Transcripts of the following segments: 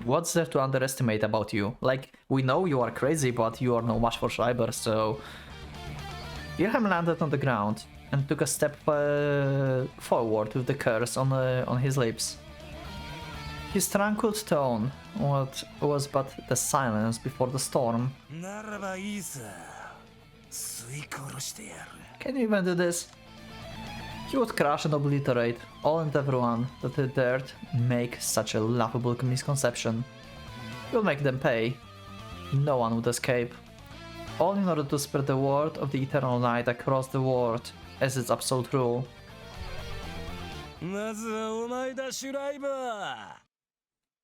What's there to underestimate about you? Like, we know you are crazy, but you are no match for Schreiber, so... Wilhelm landed on the ground and took a step forward with the curse on his lips. His tranquil tone was but the silence before the storm. Can you even do this? He would crush and obliterate all and everyone that he dared make such a laughable misconception. He would make them pay. No one would escape. All in order to spread the word of the eternal night across the world as its absolute rule.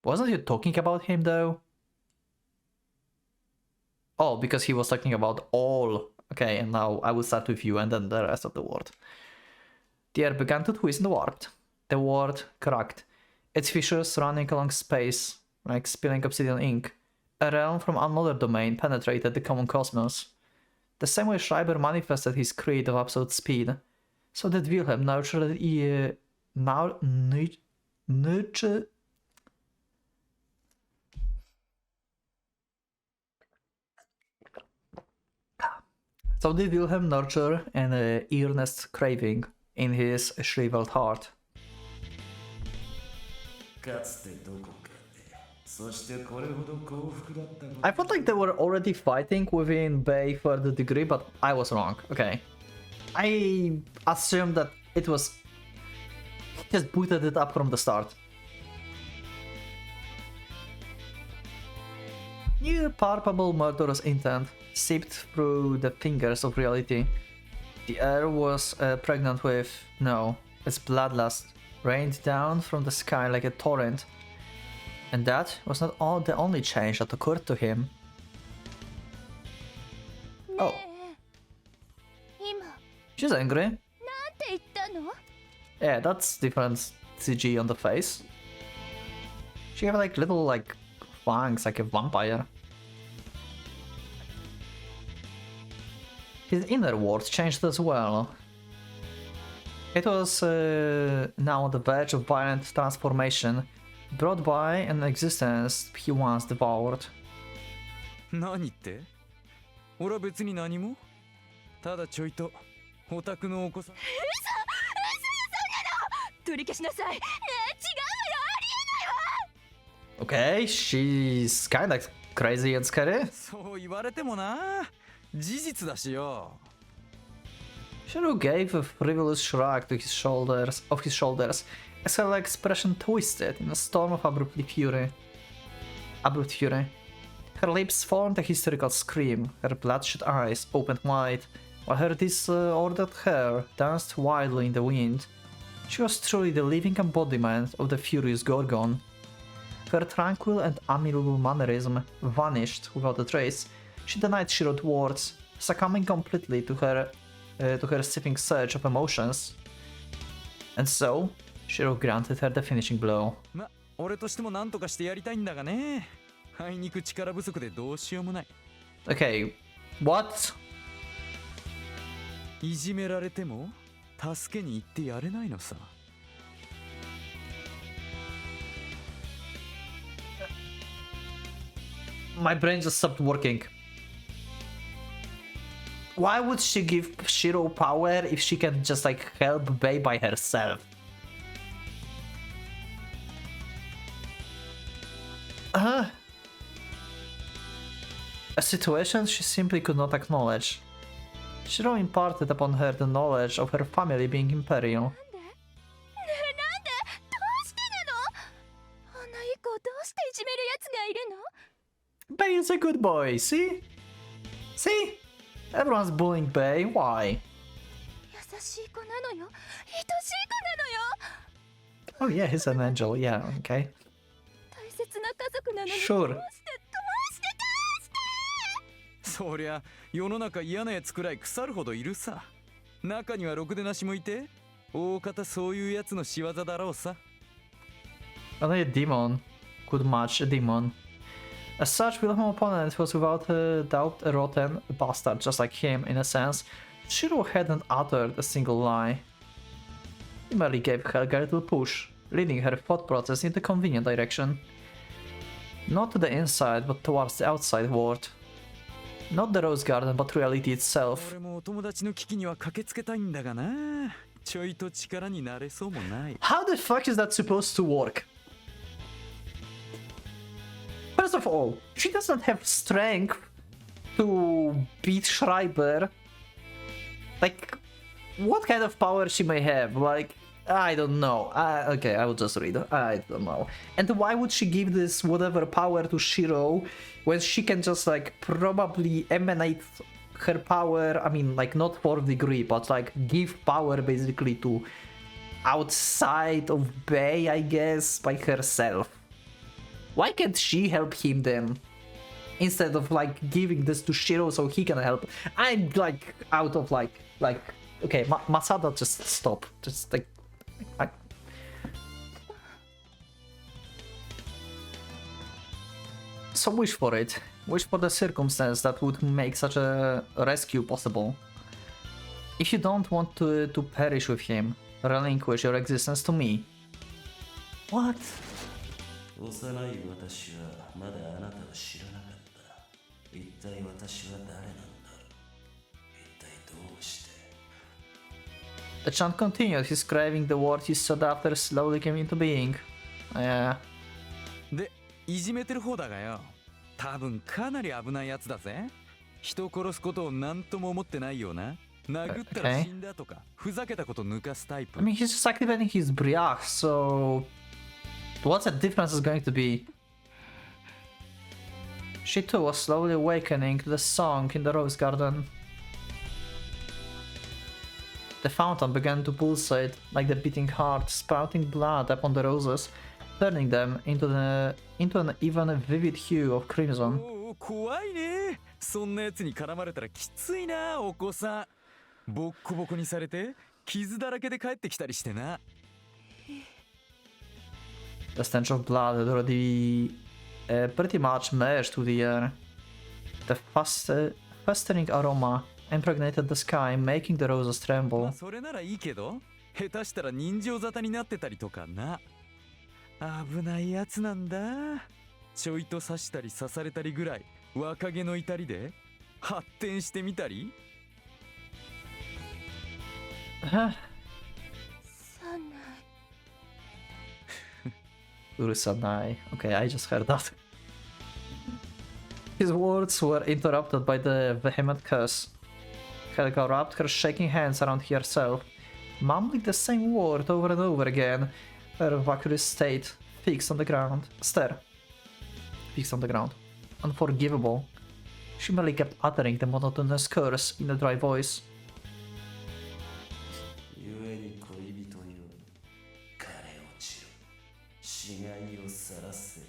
Wasn't he talking about him though? Oh, because he was talking about all. Okay, and now I will start with you and then the rest of the world. The air began to twist and warped. The world cracked, its fissures running along space, like spilling obsidian ink. A realm from another domain penetrated the common cosmos. The same way Schreiber manifested his creed of absolute speed, so did Wilhelm nurture an earnest craving in his shriveled heart. I felt like they were already fighting within Bay for the degree, but I was wrong. Okay. I assumed that it was... He just booted it up from the start. Near palpable murderous intent seeped through the fingers of reality. The air was pregnant with... no, its bloodlust rained down from the sky like a torrent. And that was not the only change that occurred to him. Oh. She's angry. Yeah, that's different CG on the face. She have like little like fangs like a vampire. His inner world changed as well. It was now on the verge of violent transformation, brought by an existence he once devoured. 何って？俺は別に何も。ただちょいとオタクのお子さん。嘘よそんなの。取り消しなさい。違うわよありえないわ。 Okay, she's kinda crazy and scary. そう言われてもな。事実だしよ。Shiro gave a frivolous shrug to his shoulders, as her expression twisted in a storm of abrupt fury. Her lips formed a hysterical scream, her bloodshot eyes opened wide, while her disordered hair danced wildly in the wind. She was truly the living embodiment of the furious Gorgon. Her tranquil and amiable mannerism vanished without a trace. She denied Shiro's words, succumbing completely to her seething surge of emotions. And so, Shiro granted her the finishing blow. ま、俺としても何とかしてやりたいんだがね。あいにく力不足でどうしようもない。Okay, what? いじめられても助けに行ってやれないのさ。My brain just stopped working. Why would she give Shiro power if she can just like help Bei by herself? A situation she simply could not acknowledge. Shiro imparted upon her the knowledge of her family being in peril. Bei is a good boy, see? See? Everyone's bullying Bei, why? Oh yeah, he's an angel, yeah, okay. Sure. そりゃ世の中嫌なやつくらい腐るほどいるさ。中にはろくでなしもいて、大方そういうやつの仕業だろうさ。Only a demon could match a demon. As such, Wilhelm's opponent was without a doubt a rotten bastard just like him, in a sense. Shiro hadn't uttered a single lie. He merely gave Helga a little push, leading her thought process in the convenient direction. Not to the inside, but towards the outside world. Not the rose garden, but reality itself. 俺もお友達の危機には駆けつけたいんだがな。ちょいと力になれそうもない。 How the fuck is that supposed to work? First of all, she doesn't have strength to beat Schreiber. Like, what kind of power she may have? Like, I don't know. Okay, I will just read. I don't know. And why would she give this whatever power to Shiro when she can just like probably emanate her power? I mean, like not 4th degree, but like give power basically to outside of Bay, I guess, by herself. Why can't she help him then? Instead of like giving this to Shiro so he can help. I'm like out of like okay, Masada, just stop. Just like So wish for it. Wish for the circumstance that would make such a rescue possible. If you don't want to perish with him, relinquish your existence to me. What? 幼い私はまだあなたを知らなかった。一体私は誰なんだろう。一体どうして。 The chant continued, his craving the word he sought after slowly came into being. Yeah. で、いじめてる方だがよ。多分かなり危ないやつだぜ。人殺すことを何とも思ってないような。殴ったら死んだとか、ふざけたこと抜かすタイプ。I mean, he's just activating his briach, so what the difference is going to be? She too was slowly awakening to the song in the rose garden. The fountain began to pulsate like the beating heart, spouting blood upon the roses, turning them into an even vivid hue of crimson. おお、怖いね。そんなやつに絡まれたらきついな、お子さん。ボッコボコにされて傷だらけで帰ってきたりしてな。The stench of blood had already pretty much merged with the air. The festering aroma impregnated the sky, making the roses tremble. それならいいけど、下手したら人情沙汰になってたりとかな。危ないやつなんだ。ちょいと刺したり刺されたりぐらい若気の至りで発展してみたり。Urusanai. Okay, I just heard that. His words were interrupted by the vehement curse. Helga wrapped her shaking hands around herself, mumbling the same word over and over again, her vacuous state fixed on the ground. Fixed on the ground. Unforgivable. She merely kept uttering the monotonous curse in a dry voice. 故に恋人よ、枯れ落ちろ。死骸を晒せ。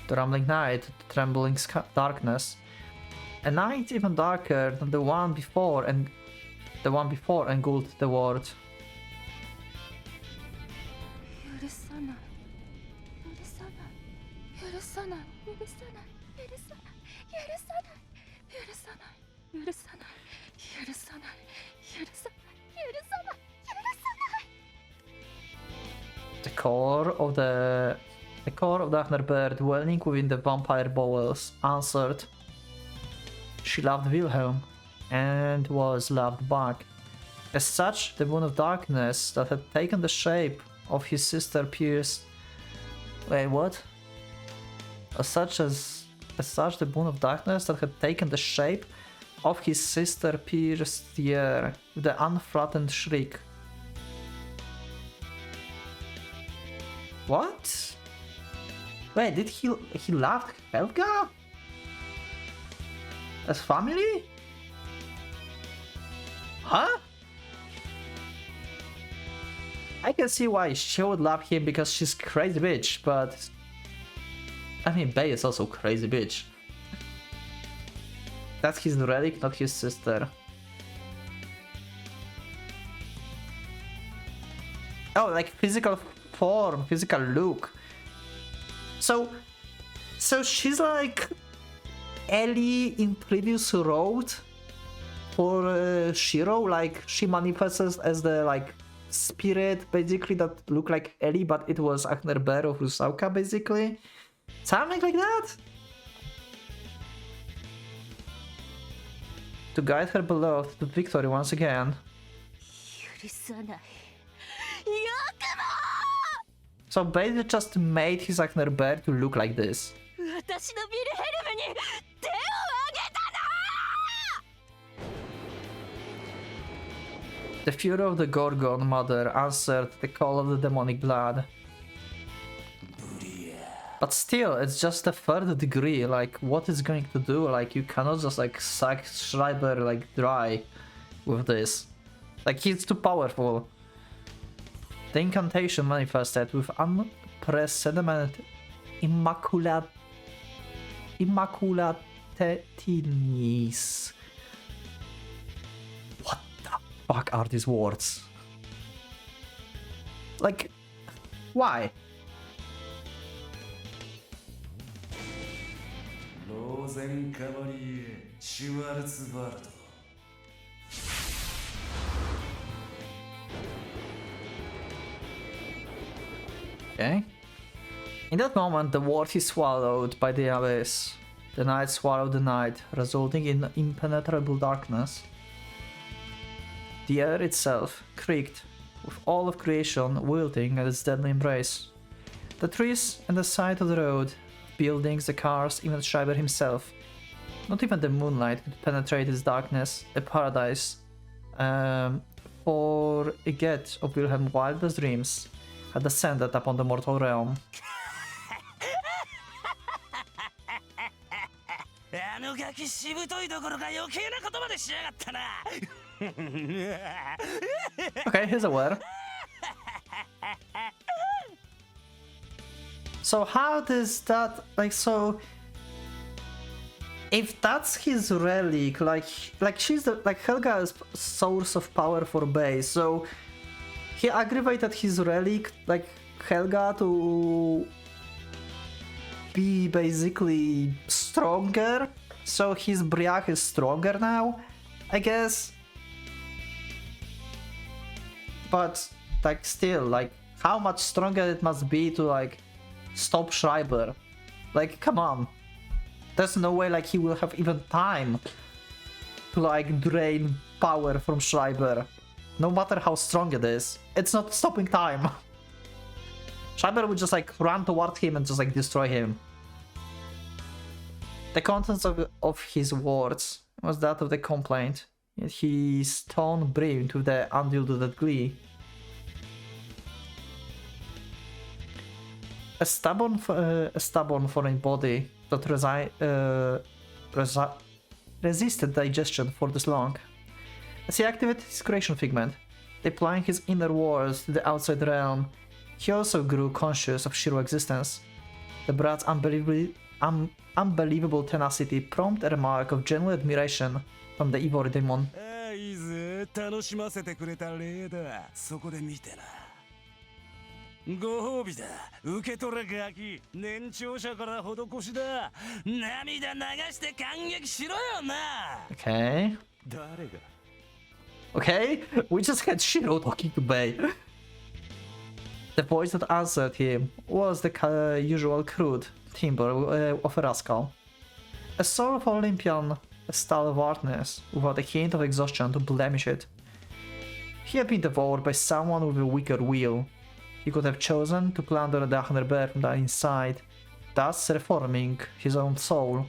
The rumbling night, the trembling darkness. A night even darker than the one before engulfed the world. 許さない。許さない。許さない。許さない。許さない。許さない。許さない。許さない。許さない。許さない。許さない。許さない。 The core of the Agnerbird dwelling within the vampire bowels answered. She loved Wilhelm and was loved back. As such, the moon of darkness that had taken the shape of his sister pierced. Wait, what? As such, the moon of darkness that had taken the shape of his sister pierced the air with the unflattened shriek. What? Wait, did he love Helga? As family? Huh? I can see why she would love him because she's crazy bitch, but I mean Bay is also crazy bitch. That's his relic, not his sister. Oh, like physical form, physical look. So she's like Ellie in previous road for Shiro, like she manifests as the like spirit basically that looked like Ellie, but it was Agner Bear of Rusauka basically. Something like that. To guide her beloved to victory once again. 許さない。 So basically just made his Agner Bear to look like this. 私のビルヘルムに手を挙げたな！ The fury of the Gorgon mother answered the call of the demonic blood. But still, it's just a third degree, like what is going to do? Like you cannot just like suck Schreiber like dry with this. Like he's too powerful. The incantation manifested with unprecedented immaculateness. What the fuck are these words? Like, why? ローゼンカバリエ・シュワルツバルト Okay. In that moment, the world is swallowed by the abyss. The night swallowed the night, resulting in impenetrable darkness. The air itself creaked, with all of creation wilting at its deadly embrace. The trees and the side of the road, buildings, the cars, even Schreiber himself. Not even the moonlight could penetrate its darkness, a paradise. For a get of Wilhelm's wildest dreams had descended upon the mortal realm. あのガキしぶといどころか余計なことまでしやがったな Okay, he's aware. So how does that, like, so if that's his relic, like she's the, like Helga's source of power for base, so he aggravated his relic, like Helga, to be basically stronger, so his Briach is stronger now, I guess. But like still, like how much stronger it must be to like stop Schreiber? Like come on, there's no way like he will have even time to like drain power from Schreiber, no matter how strong it is. It's not stopping time. Schreiber would just like run towards him and just like destroy him. The contents of his words was that of the complaint, yet his tone brimmed with the undiluted glee. A stubborn foreign body that resisted digestion for this long. As he activated his creation figment, applying his inner worlds to the outside realm, he also grew conscious of sheer existence. The brat's unbelievable tenacity prompted a remark of genuine admiration from the Ivory Demon. いいぜ楽しませてくれた礼だそこで見てなご褒美だ受け取れガキ年長者から施しだ涙流して感激しろよな Okay. 誰が Okay, we just had Shiro talking to Bei. The voice that answered him was the usual crude timbre of a rascal. A soul of Olympian stalwartness, without a hint of exhaustion to blemish it. He had been devoured by someone with a weaker will. He could have chosen to plunder the Ahnerberg from the inside, thus reforming his own soul.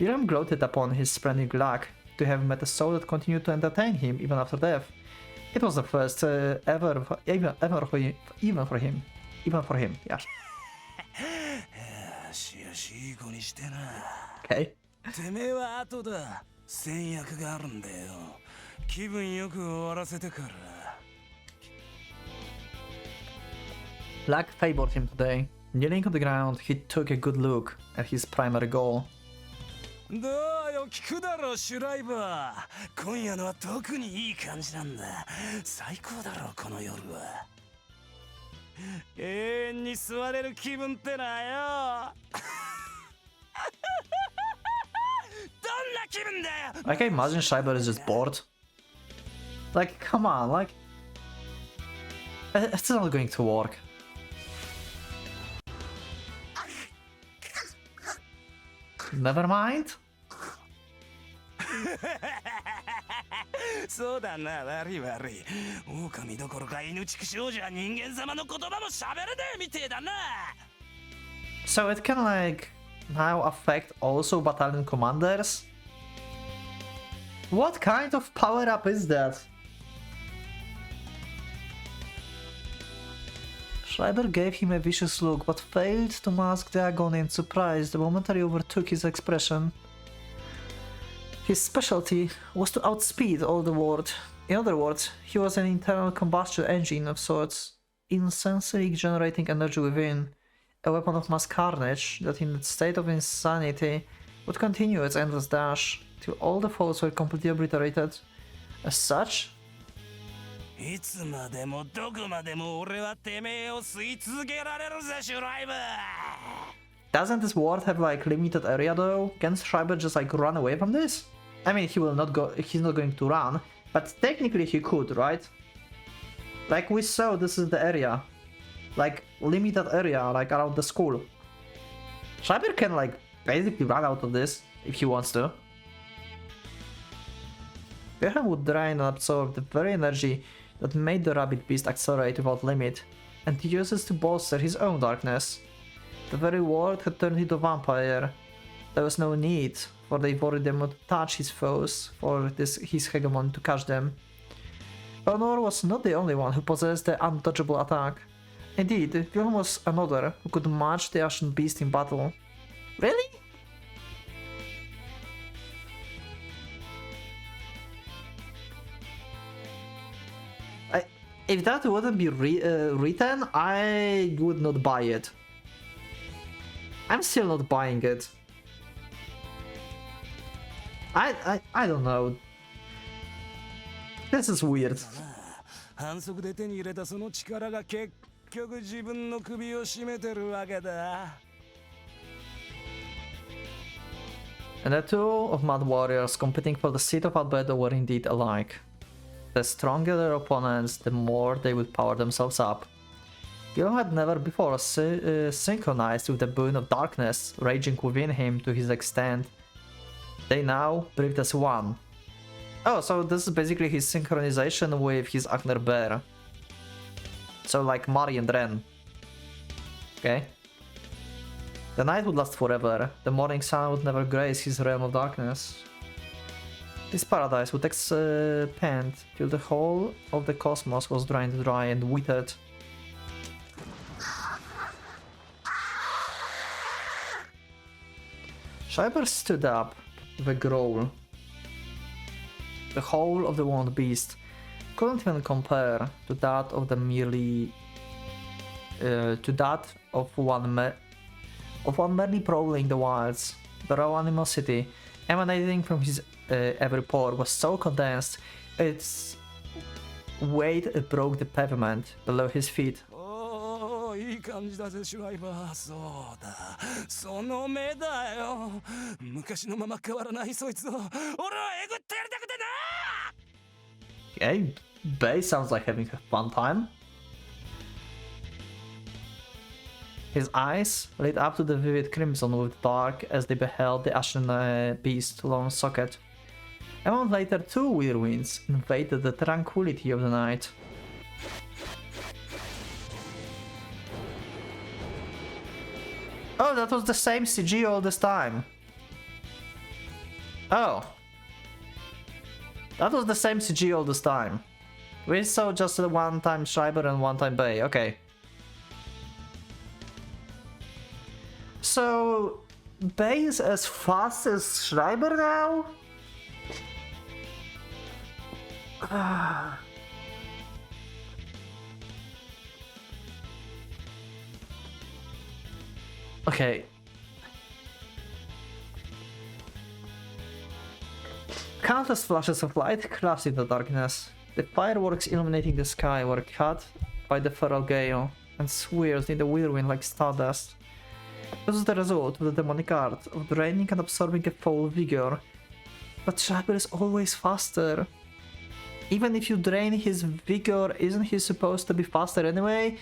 Wilhelm gloated upon his splendid luck to have met a soul that continued to entertain him even after death. It was the first ever for him, yeah. しよしいい子にしてな Okay. てめえは後だ戦略があるんだよ気分よく終わらせてから Luck favored him today. Kneeling on the ground, he took a good look at his primary goal. どうよ聞くだろシュライバー今夜のは特にいい感じなんだ最高だろこの夜は永遠に座れる気分ってなよどんな気分だよ Like, I imagine Schreiber is just bored. Like, come on, like... It's not going to work. 'Never mind. そうだな、悪い悪い。狼どころか犬畜生じゃ人間様の言葉も喋れねえみてえだな。 So it can like now affect also battalion commanders? What kind of power up is that? Schreiber gave him a vicious look, but failed to mask the agony and surprise that momentarily overtook his expression. His specialty was to outspeed all the world. In other words, he was an internal combustion engine of sorts, insensibly generating energy within, a weapon of mass carnage that in its state of insanity would continue its endless dash till all the foes were completely obliterated. As such, いつまでもどこまでも俺はてめえを吸い続けられるぜ、シュライブ。 doesn't this world have like limited area though? Can Schreiber just like run away from this? I mean, he will not go. He's not going to run, but technically he could, right? Like we saw, this is the area, like limited area, like around the school. Schreiber can like basically run out of this if he wants to. Wilhelm would drain and absorb the very energy that made the rabbit beast accelerate without limit, and use it to bolster his own darkness. The very world had turned into a vampire. There was no need for the Ivory Demon to touch his foes, for his hegemon to catch them. Honor was not the only one who possessed the untouchable attack. Indeed, Wilhelm was another who could match the Ashen Beast in battle. Really? If that wouldn't be written, I would not buy it. I'm still not buying it. I don't know. This is weird. 反則で手に入れたその力が結局自分の首を絞めてるわけだ。 And the two of Mad Warriors competing for the seat of Albedo were indeed alike. The stronger their opponents, the more they would power themselves up. Wilhelm had never before synchronized with the boon of darkness raging within him to his extent. They now breathed as one. Oh, so this is basically his synchronization with his Agner Bear. So like Mari and Ren. Okay. The night would last forever. The morning sun would never grace his realm of darkness. This paradise would expand till the whole of the cosmos was drained dry and withered. Schreiber stood up with a growl. The whole of the Wound Beast couldn't even compare to that of the merely of one merely prowling the wilds. The raw animosity emanating from his every pore was so condensed, its weight broke the pavement below his feet. いい感じだぜ、シュライバー。そうだ、その目だよ。昔のまま変わらないそいつを俺はえぐってやりたくてな。 Okay, Bay sounds like having a fun time. His eyes lit up to the vivid crimson with dark as they beheld the ashen beast long socket. A moment later, two whirlwinds invaded the tranquility of the night. Oh, that was the same CG all this time. Oh. That was the same CG all this time. We saw just one time Schreiber and one time Bay, okay. So, Bay is as fast as Schreiber now? Okay. Countless flashes of light crashed in the darkness. The fireworks illuminating the sky were cut by the feral gale and swirled in the whirlwind like stardust. This was the result of the demonic art of draining and absorbing a foul vigor. But Schreiber is always faster. Even if you drain his vigor, isn't he supposed to be faster anyway?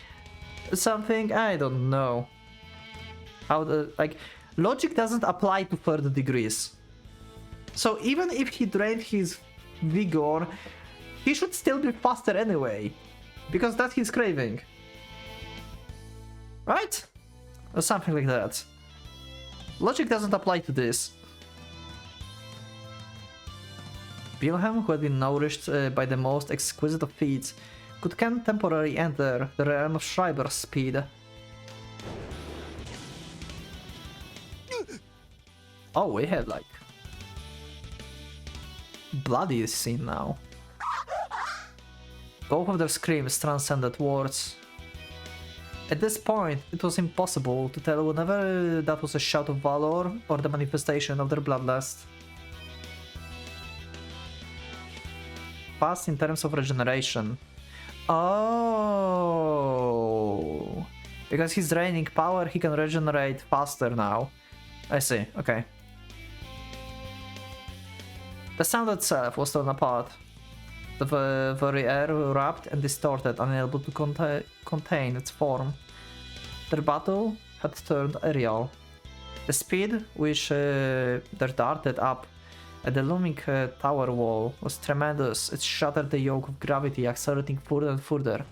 Something? I don't know. How the, like, logic doesn't apply to further degrees. So even if he drained his vigor, he should still be faster anyway. Because that's his craving. Right? Or something like that. Logic doesn't apply to this. Wilhelm, who had been nourished by the most exquisite of feats, can temporarily enter the realm of Schreiber's speed. Oh, we have like bloody scene now. Both of their screams transcended words. At this point, it was impossible to tell whether that was a shout of valor or the manifestation of their bloodlust. Fast in terms of regeneration. Oh, because he's draining power, he can regenerate faster now. I see, okay. The sound itself was torn apart. The very air wrapped and distorted, unable to contain its form. Their battle had turned aerial. The speed which they darted up at the looming tower wall was tremendous. It shattered the yoke of gravity, accelerating further and further.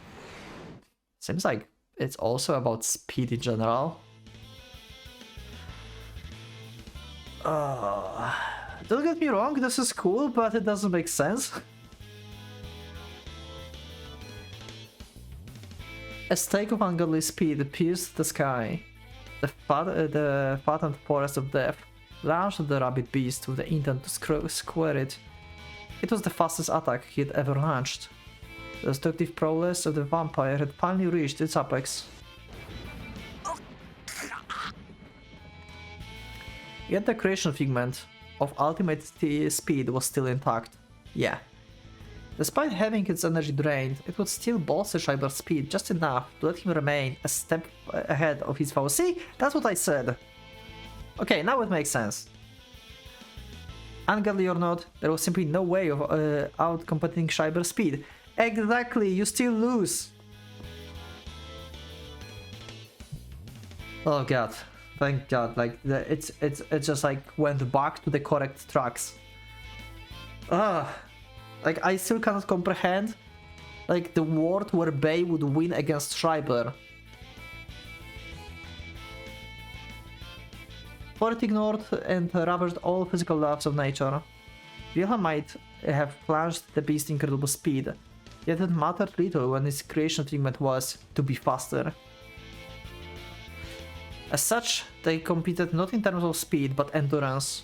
Seems like it's also about speed in general. Don't get me wrong, this is cool, but it doesn't make sense. A stake of ungodly speed pierced the sky. The fattened forest of death launched the rabid beast with the intent to square it. It was the fastest attack he had ever launched. The destructive prowess of the vampire had finally reached its apex. Yet the creation figment of ultimate speed was still intact. Yeah. Despite having its energy drained, it would still bolster Schreiber's speed just enough to let him remain a step ahead of his foe. See? That's what I said. Okay, now it makes sense. Ungodly or not, there was simply no way of outcompeting Schreiber's speed. Exactly, you still lose. Oh god, thank god, like it's just like went back to the correct tracks. Like I still cannot comprehend like the world where Bay would win against Schreiber. For it ignored and ravaged all physical laws of nature. Wilhelm might have plunged the beast's incredible speed, yet it mattered little when his creation figment was to be faster. As such, they competed not in terms of speed but endurance.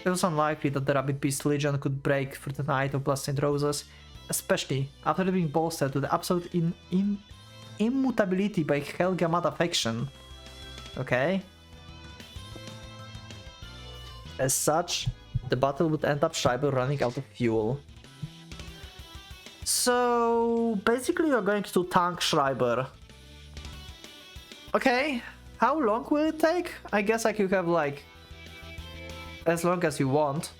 It was unlikely that the Rabbit Beast Legion could break through the night of Blood St. Roses, especially after being bolstered to the absolute immutability by Helga Mata faction. Okay? As such, the battle would end up Schreiber running out of fuel. So basically you're going to tank Schreiber. Okay, how long will it take? I guess like you have like as long as you want.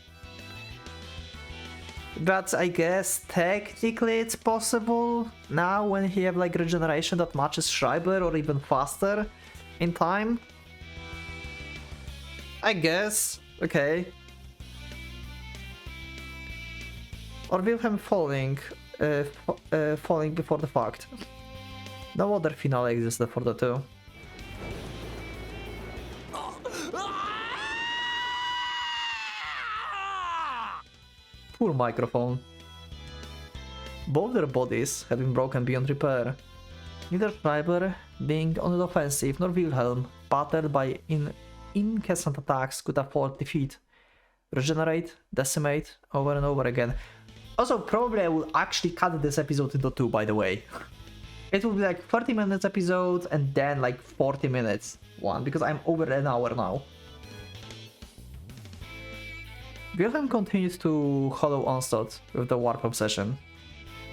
But I guess technically it's possible now when you have like regeneration that matches Schreiber or even faster in time. I guess. Okay. Or Wilhelm falling before the fact. No other finale existed for the two. Poor microphone. Both their bodies had been broken beyond repair. Neither Schreiber, being on the offensive, nor Wilhelm, battered by incessant attacks, could afford defeat. Regenerate, decimate, over and over again. Also, probably I will actually cut this episode into two, by the way. It will be like 30 minutes episode and then like 40 minutes one, because I'm over an hour now. Wilhelm continued to hollow onslaught with the warp obsession.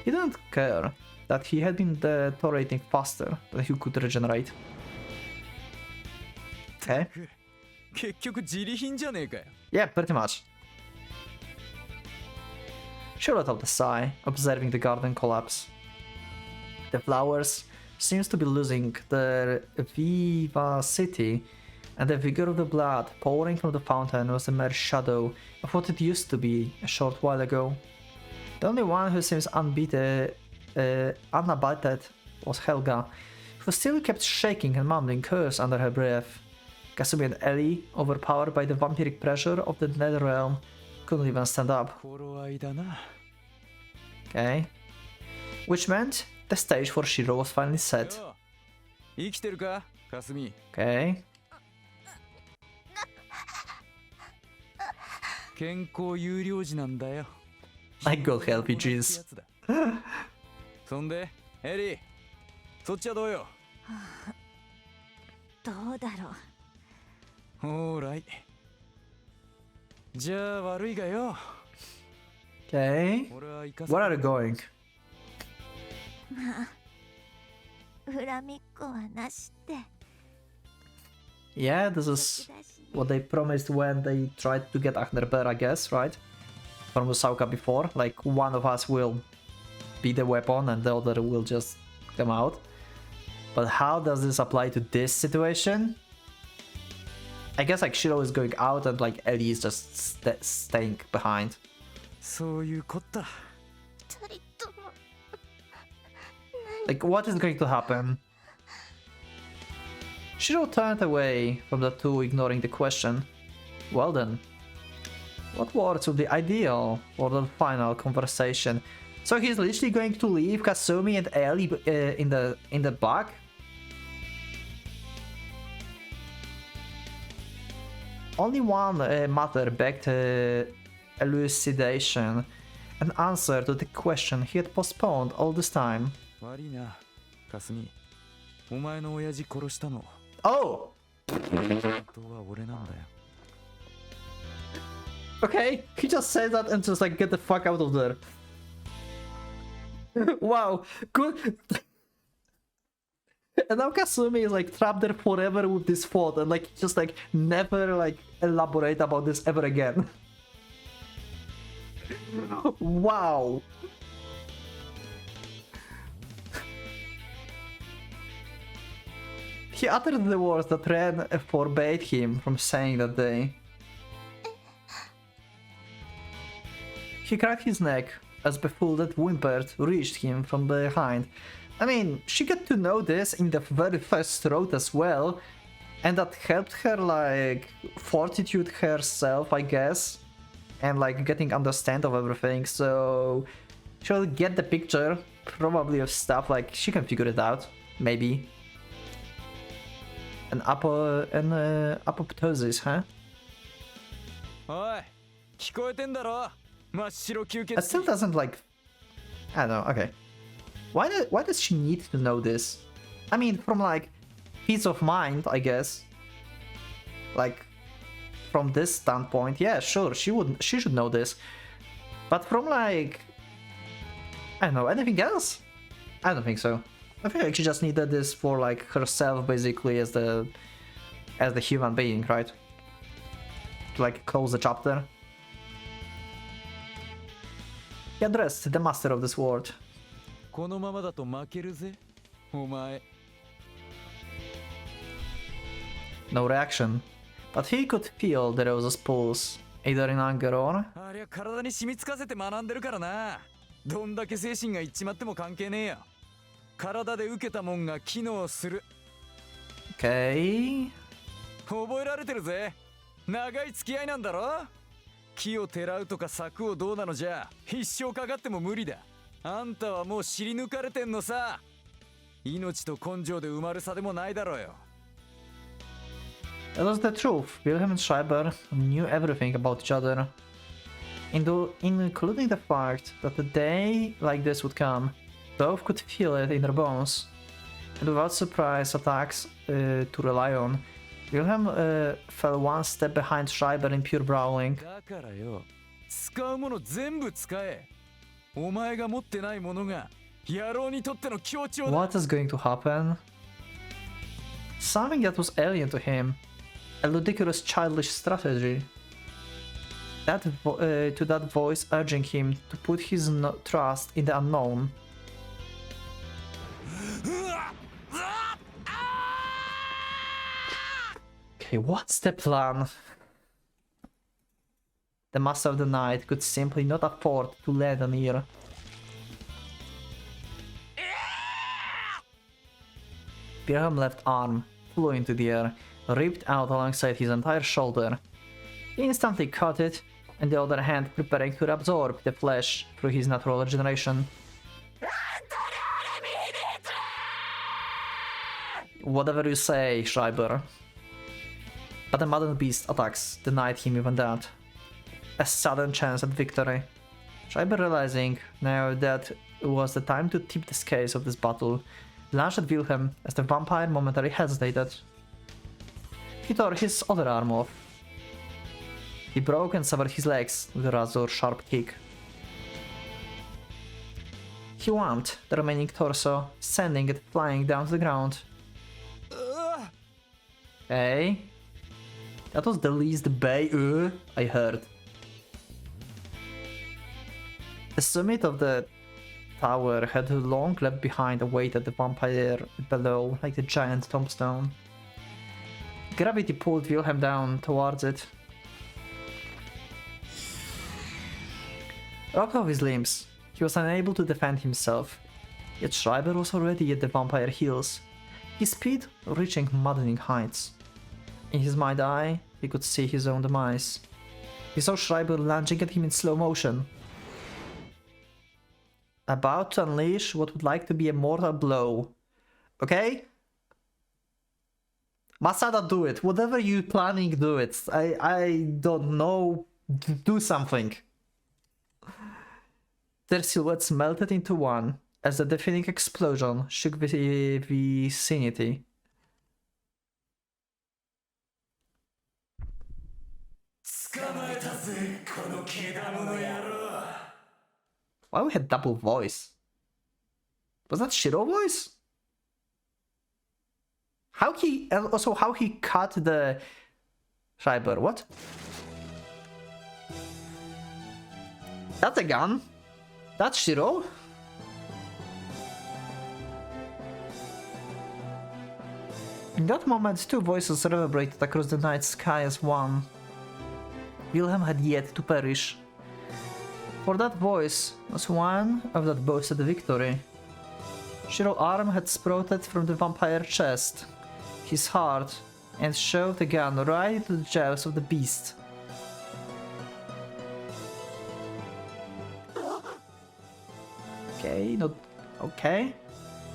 He didn't care that he had been deteriorating faster than he could regenerate. Okay. 結局自利品じゃねえかよ。 Yeah, pretty much. She let out a sigh, observing the garden collapse. The flowers seems to be losing their vivacity, and the vigor of the blood pouring from the fountain was a mere shadow of what it used to be a short while ago. The only one who seems unabated was Helga, who still kept shaking and mumbling curse under her breath. Kasumi and Ellie, overpowered by the vampiric pressure of the Netherrealm, couldn't even stand up. 頃合いだな。 Okay. Which meant the stage for Shiro was finally set. よう生きてるか、かすみ。 Okay. 健康有料児なんだよ。 I God help you, jeez. そんで、エリー、そっちはどうよ。どうだろう。オーライ。じゃあ悪いがよ。 Okay. 俺は行かせ Where are you going? まあ、恨みっこはなしって。 Yeah, this is what they promised when they tried to get Ahnerber, I guess, right? From Usauka before. Like, one of us will be the weapon and the other will just come out. But how does this apply to this situation? I guess like Shiro is going out and like Ellie is just staying behind. そういうこった。二人とも。 Like, what is going to happen? Shiro turned away from the two, ignoring the question. Well then, what words would be ideal for the final conversation? So he's literally going to leave Kasumi and Ellie in the back? Only one matter begged elucidation, an answer to the question he had postponed all this time. 悪いな、かすみ。お前の親父殺したの。 Oh! 本当は俺なんだよ。 Okay, he just said that and just like get the fuck out of there. Wow, good. And now Kasumi is like trapped there forever with this thought and like just like never like elaborate about this ever again. Wow. He uttered the words that Ren forbade him from saying that day. He cracked his neck as befooled whimpered reached him from behind. I mean, she got to know this in the very first road as well, and that helped her like fortitude herself, I guess, and like getting understand of everything, so she'll get the picture probably of stuff like she can figure it out, maybe. An apoptosis, huh? おい、聞こえてんだろ。真っ白吸血 It still doesn't like... I don't know, okay. Why does she need to know this? I mean, from like peace of mind, I guess. Like, from this standpoint, yeah, sure, she should know this. But from like... I don't know, anything else? I don't think so. I feel like she just needed this for like herself, basically, as the human being, right? To like close the chapter. He addressed the master of the sword. このままだと負けるぜ、お前。 No reaction, but he could feel the rose's pulse, either in anger or... ありゃ体に染みつかせて学んでるからな。どんだけ精神がいっちまっても関係ねえよ。体で受けたもんが機能する。 Okay... 覚えられてるぜ。長い付き合いなんだろ。木をてらうとか柵をどうなのじゃ一生かかっても無理だ。あんたはもう知り抜かれてんのさ。命と根性で埋まるさでもないだろうよ。 It was the truth. Wilhelm and Schreiber knew everything about each other, including the fact that a day like this would come. Both could feel it in their bones, and without surprise attacks to rely on, Wilhelm fell one step behind Schreiber in pure brawling. だからよ、使うもの全部使え。お前が持ってないものが野郎にとっての強調だ。 What is going to happen? Something that was alien to him. A ludicrous childish strategy. to that voice urging him to put his trust in the unknown. Okay, what's the plan? The Master of the Night could simply not afford to lend an ear. Wilhelm's left arm flew into the air, ripped out alongside his entire shoulder. He instantly caught it, and the other hand preparing to absorb the flesh through his natural regeneration. Whatever you say, Schreiber. But the maddened beast attacks denied him even that. A sudden chance at victory. Schreiber, realizing now that it was the time to tip the scales of this battle, lunged at Wilhelm as the vampire momentarily hesitated. He tore his other arm off. He broke and severed his legs with a razor sharp kick. He whamped the remaining torso, sending it flying down to the ground. Hey, that was the least bay I heard. The summit of the tower had long left behind awaited the vampire below like a giant tombstone. Gravity pulled Wilhelm down towards it. Robbed of his limbs, he was unable to defend himself, yet Schreiber was already at the vampire heels, his speed reaching maddening heights. In his mind's eye, he could see his own demise. He saw Schreiber lunging at him in slow motion, about to unleash what would like to be a mortal blow. Okay? Masada, do it. Whatever you're planning, do it. I don't know. Do something. Their silhouettes melted into one as the deafening explosion shook the vicinity. Why we had double voice? Was that Shiro voice? How he cut the Schreiber? What? That's a gun. That's Shiro. In that moment, two voices reverberated across the night sky as one. Wilhelm had yet to perish. For that voice was one of that boasted victory. Shiro's arm had sprouted from the vampire chest, his heart, and shoved the gun right into the jaws of the beast. Okay, not okay.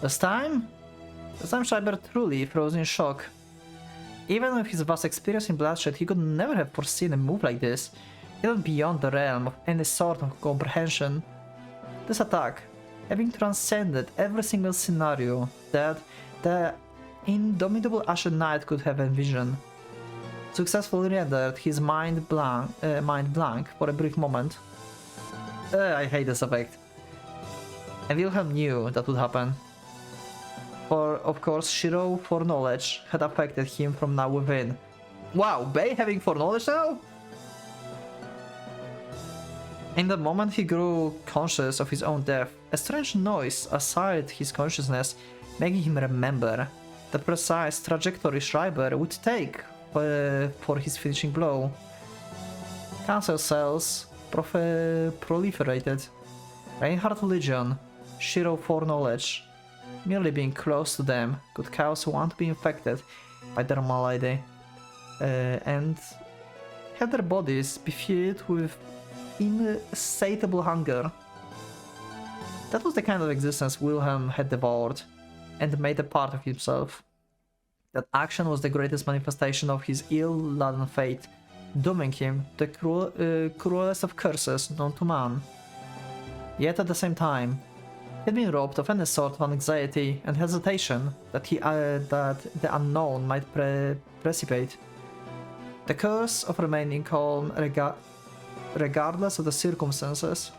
This time Schreiber truly froze in shock. Even with his vast experience in bloodshed, he could never have foreseen a move like this, even beyond the realm of any sort of comprehension. This attack, having transcended every single scenario that the indomitable Ashen Knight could have envisioned, successfully rendered his mind blank for a brief moment. I hate this effect. And Wilhelm knew that would happen. For, of course, Shiro foreknowledge had affected him from now within. Wow, Bay having foreknowledge now? In the moment he grew conscious of his own death, a strange noise assailed his consciousness, making him remember the precise trajectory Schreiber would take for his finishing blow. Cancer cells proliferated. Reinhardt Legion, Shiro foreknowledge. Merely being close to them could cause one to be infected by their malady and have their bodies be filled with insatiable hunger. That was the kind of existence Wilhelm had devoured and made a part of himself. That action was the greatest manifestation of his ill-laden fate, dooming him to the cruelest of curses known to man. Yet at the same time, he had been robbed of any sort of anxiety and hesitation that the unknown might precipitate. The curse of remaining calm regardless of the circumstances.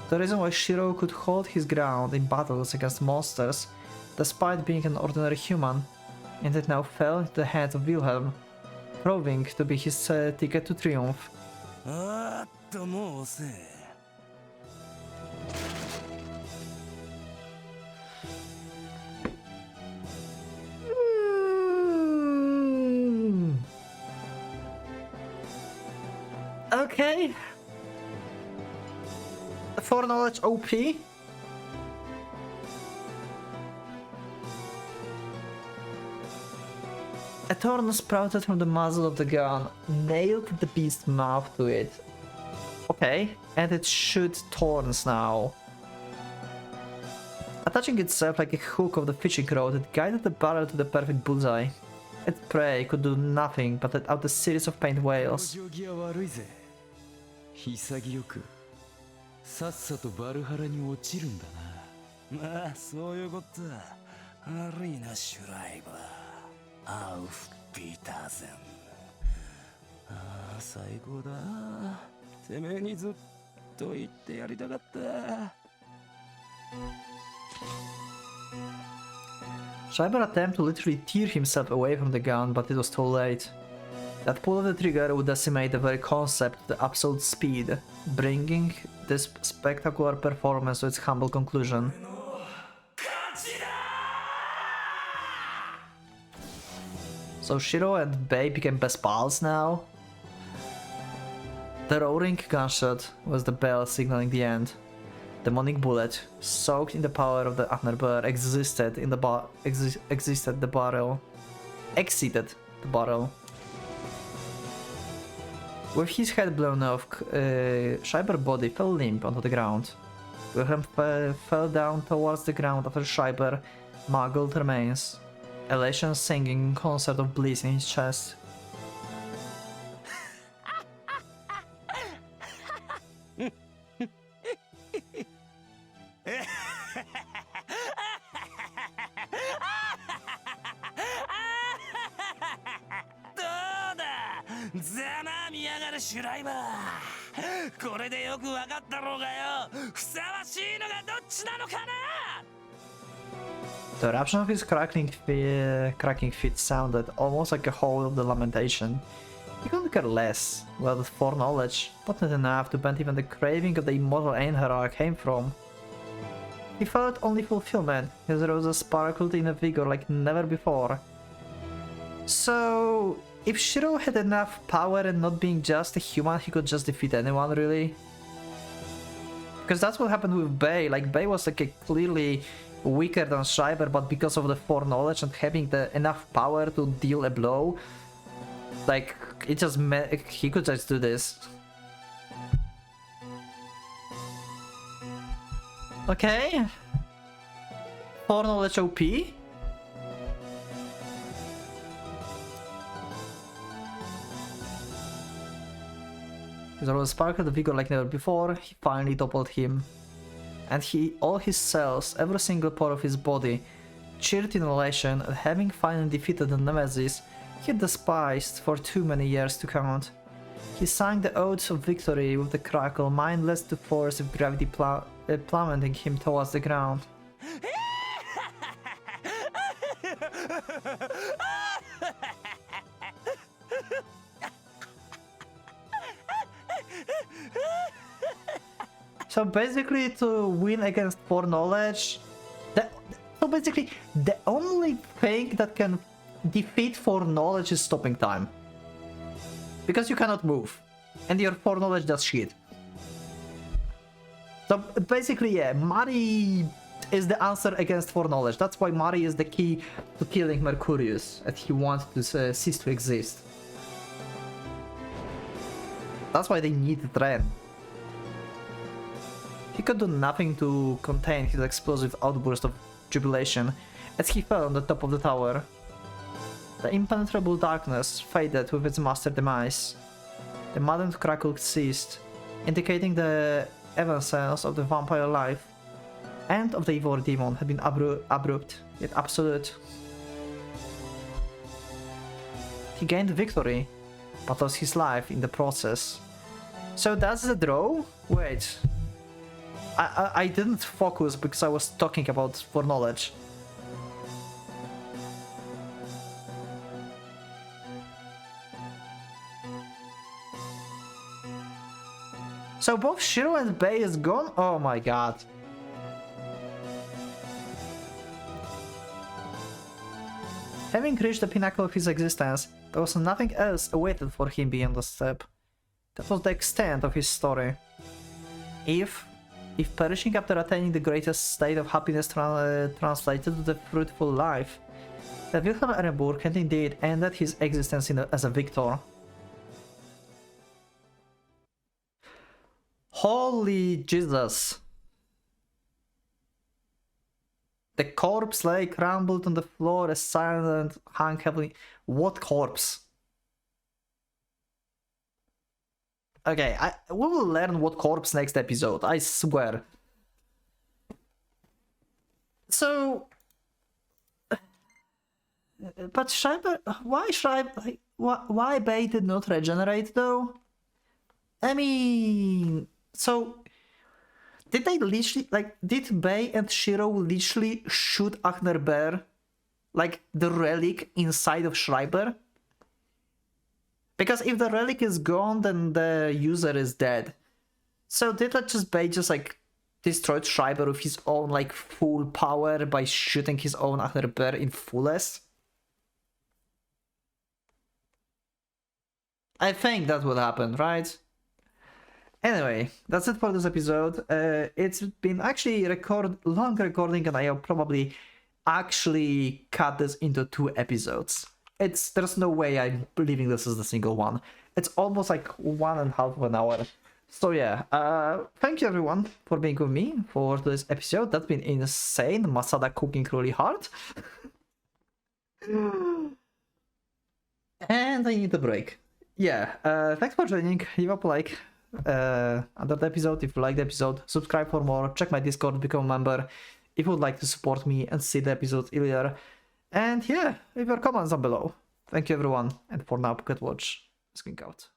The reason why Shiro could hold his ground in battles against monsters despite being an ordinary human, and it now fell into the hands of Wilhelm, proving to be his ticket to triumph. あーっともう遅え。Okay. Foreknowledge OP. A thorn sprouted from the muzzle of the gun, nailed the beast's mouth to it. Okay, and it shoots thorns now. Attaching itself like a hook of the fishing rod, it guided the barrel to the perfect bullseye. Its prey could do nothing but let out a series of pained wails. 行儀は悪いぜ。潔くさっさとバルハラに落ちるんだな。まあそういうことだ。悪いなシュライバー。アウフピーターゼン。ああ最高だ。てめえにずっと言ってやりたかった。Schreiber attempted to literally tear himself away from the gun, but it was too late. That pull of the trigger would decimate the very concept of the absolute speed, bringing this spectacular performance to its humble conclusion. So Shiro and Bei became best pals now? The roaring gunshot was the bell signaling the end. Demonic bullet, soaked in the power of the Atnerbear, exited the barrel. With his head blown off, Schreiber's body fell limp onto the ground. Wilhelm fell down towards the ground after Schreiber mangled remains. Elation singing in concert of bliss in his chest. The eruption of his cracking feet sounded almost like a howl of the lamentation. He couldn't care less where the foreknowledge, but not enough to bend even the craving of the immortal Einherjar came from. He felt only fulfillment, his roses sparkled in a vigor like never before. So, if Shiro had enough power and not being just a human, he could just defeat anyone, really? Because that's what happened with Bei. Like, Bei was like a clearly weaker than Schreiber, but because of the foreknowledge and having enough power to deal a blow, like, it just he could just do this. Okay. Foreknowledge OP. His rose sparkled the vigor like never before. He finally toppled him. And all his cells, every single part of his body, cheered in elation at having finally defeated the nemesis he had despised for too many years to count. He sang the oaths of victory with the crackle, mindless to force of gravity plummeting him towards the ground. So basically, to win against foreknowledge, the only thing that can defeat foreknowledge is stopping time. Because you cannot move, and your foreknowledge does shit. So basically, yeah, Mari is the answer against foreknowledge. That's why Mari is the key to killing Mercurius, and he wants to cease to exist. That's why they need Ren. He could do nothing to contain his explosive outburst of jubilation as he fell on the top of the tower. The impenetrable darkness faded with its master demise. The maddened crackle ceased, indicating the evanescence of the vampire life and of the evil demon had been abrupt, yet absolute. He gained victory, but lost his life in the process. So that's the draw? Wait. I didn't focus because I was talking about foreknowledge. So both Shiro and Bei is gone? Oh my god. Having reached the pinnacle of his existence, there was nothing else awaited for him beyond the step. That was the extent of his story. If perishing after attaining the greatest state of happiness translated to the fruitful life, then Wilhelm Ehrenburg had indeed ended his existence as a victor. Holy Jesus! The corpse lay crumbled on the floor as silent hung heavily. What corpse? Okay, we will learn what corpse next episode, I swear. So... But Schreiber... Why Schreiber... Like, why Bei did not regenerate though? I mean... So... Did they literally... Like, did Bei and Shiro literally shoot Achner Bear? Like, the relic inside of Schreiber? Because if the relic is gone, then the user is dead. So did that just Bei just like destroyed Schreiber with his own like full power by shooting his own Achner Bear in fullest? I think that would happen, right? Anyway, that's it for this episode. It's been actually long recording, and I'll probably actually cut this into 2 episodes. There's no way I'm leaving this as a single one. It's almost like 1.5 of an hour. So yeah, thank you everyone for being with me for this episode. That's been insane. Masada cooking really hard. And I need a break. Yeah, thanks for joining. Leave up a like under the episode if you like the episode. Subscribe for more. Check my Discord, become a member if you would like to support me and see the episodes earlier. And yeah, leave your comments down below. Thank you everyone, and for now, PocketWatch is going out.